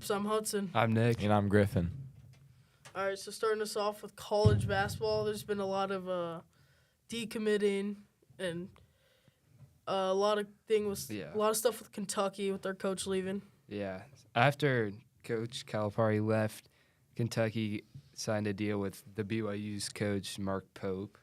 Terps. I'm Hudson. I'm Nick. And I'm Griffin. All right, so starting us off with college basketball, there's been a lot of decommitting and a lot of stuff with Kentucky with their coach leaving. Yeah. After Coach Calipari left, Kentucky signed a deal with the BYU's coach, Mark Pope,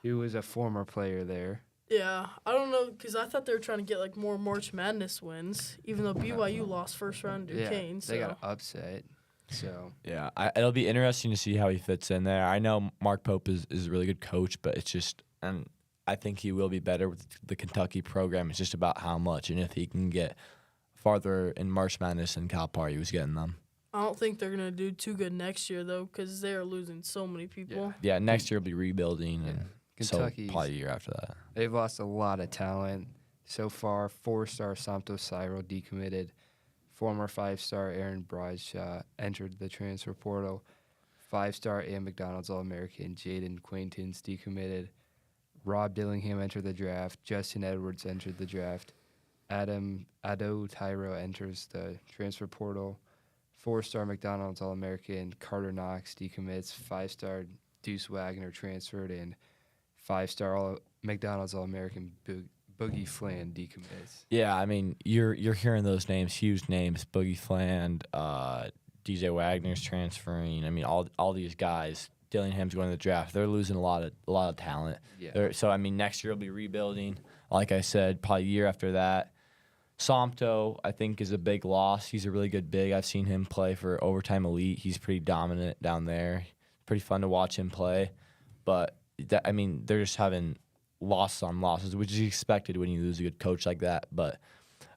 who was a former player there. Yeah, I don't know, because I thought they were trying to get, like, more March Madness wins, even though BYU lost first round to Duquesne. They got upset. So Yeah, it'll be interesting to see how he fits in there. I know Mark Pope is a really good coach, but it's just, and I think he will be better with the Kentucky program. It's just about how much, and if he can get farther in March Madness than Calipari was getting them. I don't think they're going to do too good next year, though, because they are losing so many people. Yeah, next year will be rebuilding, and Kentucky's, so probably a year after that. They've lost a lot of talent so far. 4-star Santos Cyril decommitted. Former 5-star Aaron Bradshaw entered the transfer portal. 5-star and McDonald's All-American Jaden Quaintance decommitted. Rob Dillingham entered the draft. Justin Edwards entered the draft. Ado Tyro enters the transfer portal. 4-star McDonald's All-American Carter Knox decommits. 5-star Deuce Wagner transferred, and 5-star McDonald's All-American Boogie Fland decommits. Yeah, I mean, you're hearing those names, huge names. Boogie Fland, DJ Wagner's transferring. I mean, all these guys. Dillingham's going to the draft. They're losing a lot of talent. Yeah. So I mean, next year will be rebuilding. Like I said, probably a year after that. Somto, I think, is a big loss. He's a really good big. I've seen him play for Overtime Elite. He's pretty dominant down there. Pretty fun to watch him play. But, I mean, they're just having losses on losses, which is expected when you lose a good coach like that. But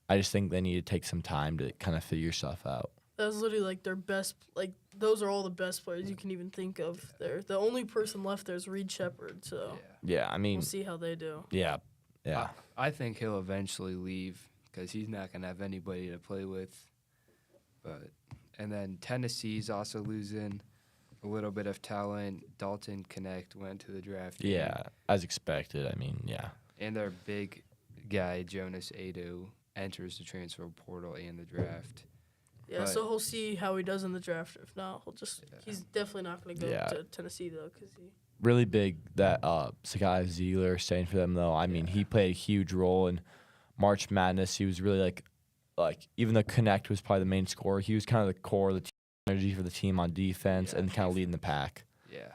I just think they need to take some time to kind of figure stuff out. That's literally, like, their best, like, those are all the best players you can even think of there. The only person left there is Reed Shepherd, so Yeah, I mean. we'll see how they do. Yeah. I think he'll eventually leave because he's not going to have anybody to play with. And then Tennessee's also losing a little bit of talent. Dalton Connect went to the draft. Yeah, as expected. I mean, yeah. And their big guy, Jonas Ado, enters the transfer portal and the draft. Yeah, But- so he'll see how he does in the draft. If not, he's definitely not going to go Yeah. to Tennessee, though, because he... Really big that Sakai Zeeler staying for them, though. I mean, he played a huge role in March Madness. He was really, like even though Connect was probably the main scorer, he was kind of the core of the team, energy for the team on defense and kind of leading the pack. Yeah.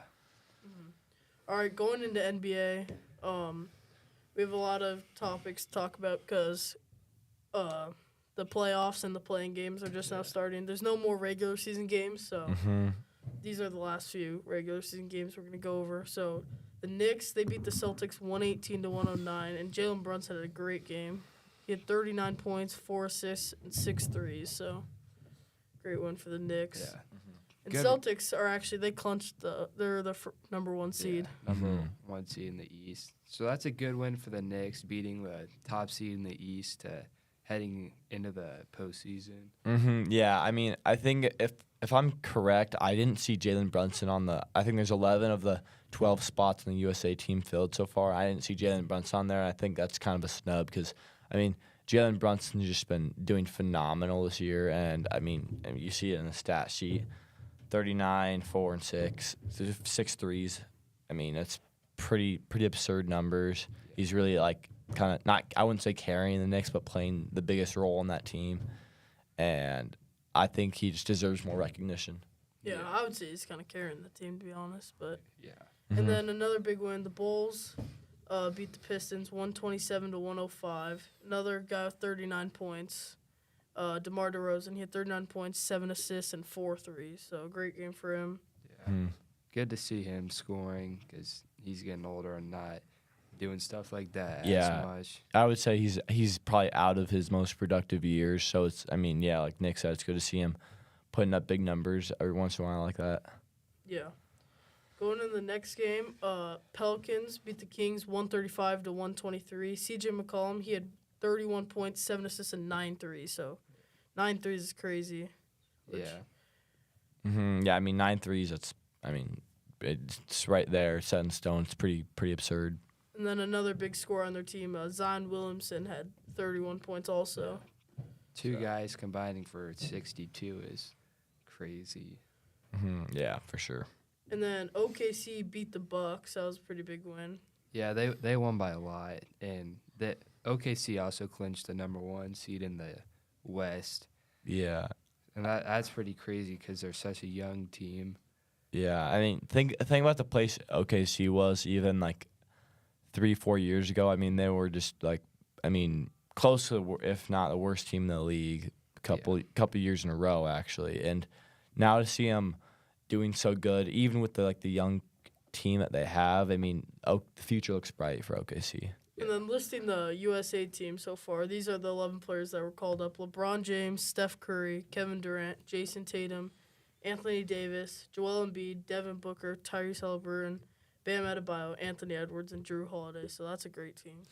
All right, going into NBA, we have a lot of topics to talk about because the playoffs and the playing games are just now starting. There's no more regular season games, so these are the last few regular season games we're going to go over. So the Knicks, they beat the Celtics 118-109, and Jalen Brunson had a great game. He had 39 points, 4 assists, and 6 threes, so great win for the Knicks. Yeah. And Good. Celtics are actually, they clinched they're the number 1 seed. Yeah, number 1 seed in the East. So that's a good win for the Knicks, beating the top seed in the East, heading into the postseason. Yeah, I mean, I think if I'm correct, I didn't see Jalen Brunson on the. I think there's 11 of the 12 spots in the USA team filled so far. I didn't see Jalen Brunson on there. I think that's kind of a snub because, I mean, Jalen Brunson's just been doing phenomenal this year, and I mean you see it in the stat sheet: 39, 4, and 6, 6 threes. I mean, it's pretty absurd numbers. He's really kind of not, I wouldn't say carrying the Knicks, but playing the biggest role on that team, and I think he just deserves more recognition. Yeah, I would say he's kind of carrying the team, to be honest. But Yeah. And then another big win, the Bulls beat the Pistons 127-105. Another guy with 39 points, DeMar DeRozan. He had 39 points, 7 assists, and 4 threes. So great game for him. Yeah. Good to see him scoring because he's getting older and not doing stuff like that as much. I would say he's probably out of his most productive years. So it's, I mean, yeah, like Nick said, it's good to see him putting up big numbers every once in a while like that. Yeah. Going into the next game, Pelicans beat the Kings 135-123. CJ McCollum, he had 31 points, 7 assists, and 9 threes. So 9 threes is crazy. Yeah. Yeah, I mean, 9 threes, it's right there, set in stone. It's pretty absurd. And then another big scorer on their team, Zion Williamson, had 31 points also. Two So- guys combining for 62 is crazy. Yeah, for sure. And then OKC beat the Bucks. That was a pretty big win. Yeah, they won by a lot, and the OKC also clinched the number 1 seed in the West, Yeah. and that's pretty crazy because they're such a young team. Yeah, I mean, think about the place OKC was even like 3-4 years ago. I mean, they were just like, I mean, close to if not the worst team in the league, couple years in a row actually. And now to see them doing so good, even with the young team that they have, I mean, the future looks bright for OKC. And then listing the USA team so far, these are the 11 players that were called up: LeBron James, Steph Curry, Kevin Durant, Jason Tatum, Anthony Davis, Joel Embiid, Devin Booker, Tyrese Haliburton, Bam Adebayo, Anthony Edwards, and Drew Holiday. So that's a great team.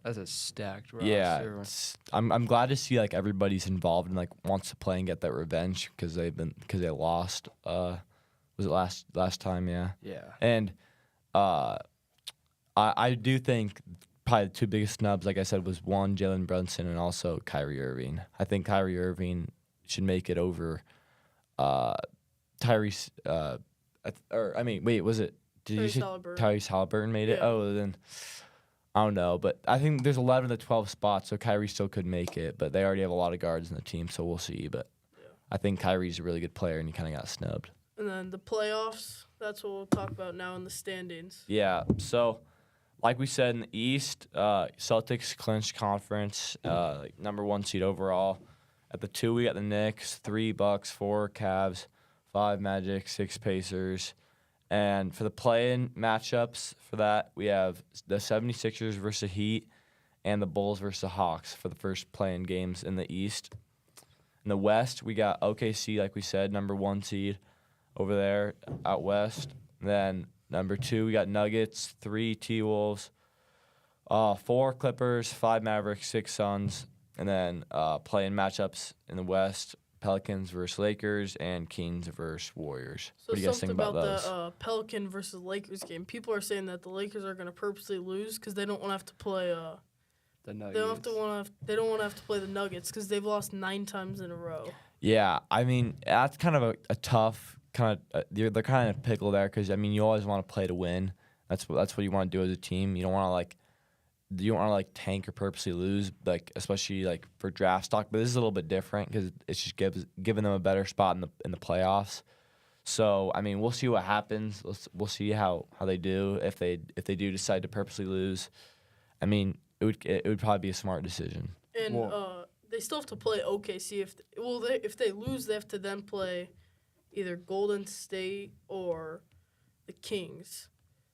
That's a stacked roster. Yeah, I'm glad to see like everybody's involved and like wants to play and get that revenge because they lost. Was it last time? Yeah. Yeah. And I do think probably the two biggest snubs, like I said, was one, Jalen Brunson, and also Kyrie Irving. I think Kyrie Irving should make it over Tyrese. Was it? Did you Tyrese say Haliburton. Tyrese Haliburton made it? Yeah. Oh, then I don't know. But I think there's 11 of the 12 spots, so Kyrie still could make it. But they already have a lot of guards in the team, so we'll see. But Yeah. I think Kyrie's a really good player, and he kind of got snubbed. And then the playoffs, that's what we'll talk about now in the standings. Yeah, so like we said in the East, Celtics clinched conference, number 1 seed overall. At the 2, we got the Knicks, 3 Bucks, 4 Cavs, 5 Magic, 6 Pacers. And for the play-in matchups for that, we have the 76ers versus the Heat and the Bulls versus the Hawks for the first play-in games in the East. In the West, we got OKC, like we said, number 1 seed over there out west. Then number 2, we got Nuggets, 3 T-Wolves, 4 Clippers, 5 Mavericks, 6 Suns. And then play-in matchups in the West, Pelicans versus Lakers and Kings versus Warriors. So What do you guys think something about those? the Pelican versus Lakers game. People are saying that the Lakers are going to purposely lose because they don't want to have to play. The They Nuggets. don't want to have to play the Nuggets because they've lost 9 times in a row. Yeah, I mean, that's kind of a tough kind of they're kind of in a pickle there because I mean, you always want to play to win. That's what you want to do as a team. You don't want to tank or purposely lose, like especially like for draft stock. But this is a little bit different because it's just giving them a better spot in the playoffs. So I mean, we'll see what happens. We'll see how they do if they do decide to purposely lose. I mean, it would probably be a smart decision. And they still have to play OKC. If they lose, they have to then play either Golden State or the Kings.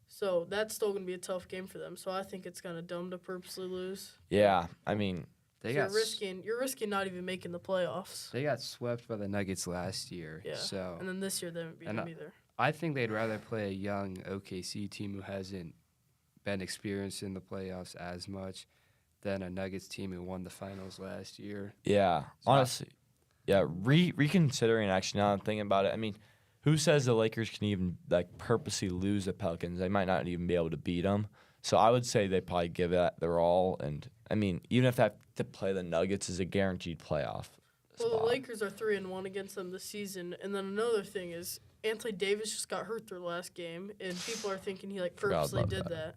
So that's still going to be a tough game for them. So I think it's kind of dumb to purposely lose. Yeah, I mean, You're risking not even making the playoffs. They got swept by the Nuggets last year. Yeah. So And then this year they haven't beat And, them either. I think they'd rather play a young OKC team who hasn't been experienced in the playoffs as much than a Nuggets team who won the finals last year. yeah, honestly, yeah. Reconsidering actually, now I'm thinking about it. I mean, who says the Lakers can even like purposely lose the Pelicans? They might not even be able to beat them. So I would say they probably give it their all. And I mean, even if they have to play the Nuggets, is a guaranteed playoff Well, the spot. Lakers are 3-1 against them this season. And then another thing is Anthony Davis just got hurt their last game, and people are thinking he Forgot purposely about did that. that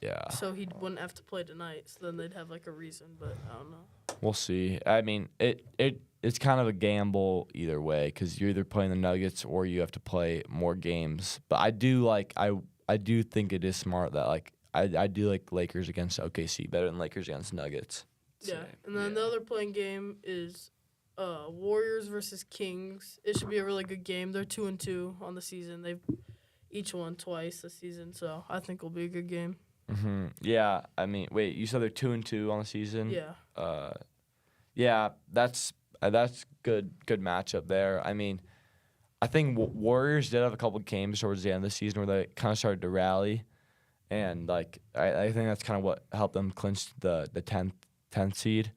Yeah, so he wouldn't have to play tonight. So then they'd have like a reason, but I don't know. we'll see. I mean, it's kind of a gamble either way because you're either playing the Nuggets or you have to play more games. But I do think it is smart that like I do like Lakers against OKC better than Lakers against Nuggets. Yeah, Same. and then the other playing game is Warriors versus Kings. It should be a really good game. They're 2-2 on the season. They've each won twice this season, so I think it'll be a good game. Mm-hmm. Yeah, I mean, wait, you said they're 2-2 on the season. Yeah, Yeah, that's good matchup there. I mean, I think Warriors did have a couple games towards the end of the season where they kind of started to rally, and like I think that's kind of what helped them clinch the 10th seed.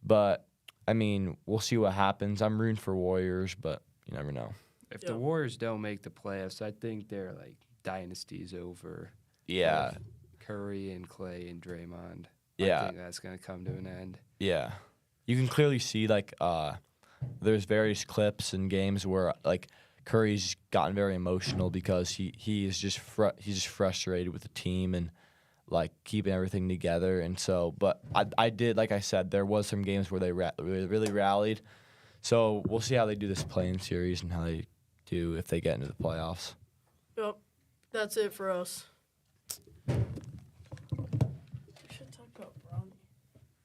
But I mean, we'll see what happens. I'm rooting for Warriors, but you never know. If Yeah. the Warriors don't make the playoffs, I think their like dynasty's over. Yeah, Curry and Clay and Draymond. I yeah, think that's gonna come to an end. yeah. you can clearly see like there's various clips and games where like Curry's gotten very emotional because he is just he's just frustrated with the team and like keeping everything together. And so, but I did, like I said, there was some games where they really rallied. So we'll see how they do this play-in series and how they do if they get into the playoffs. Yep. That's it for us.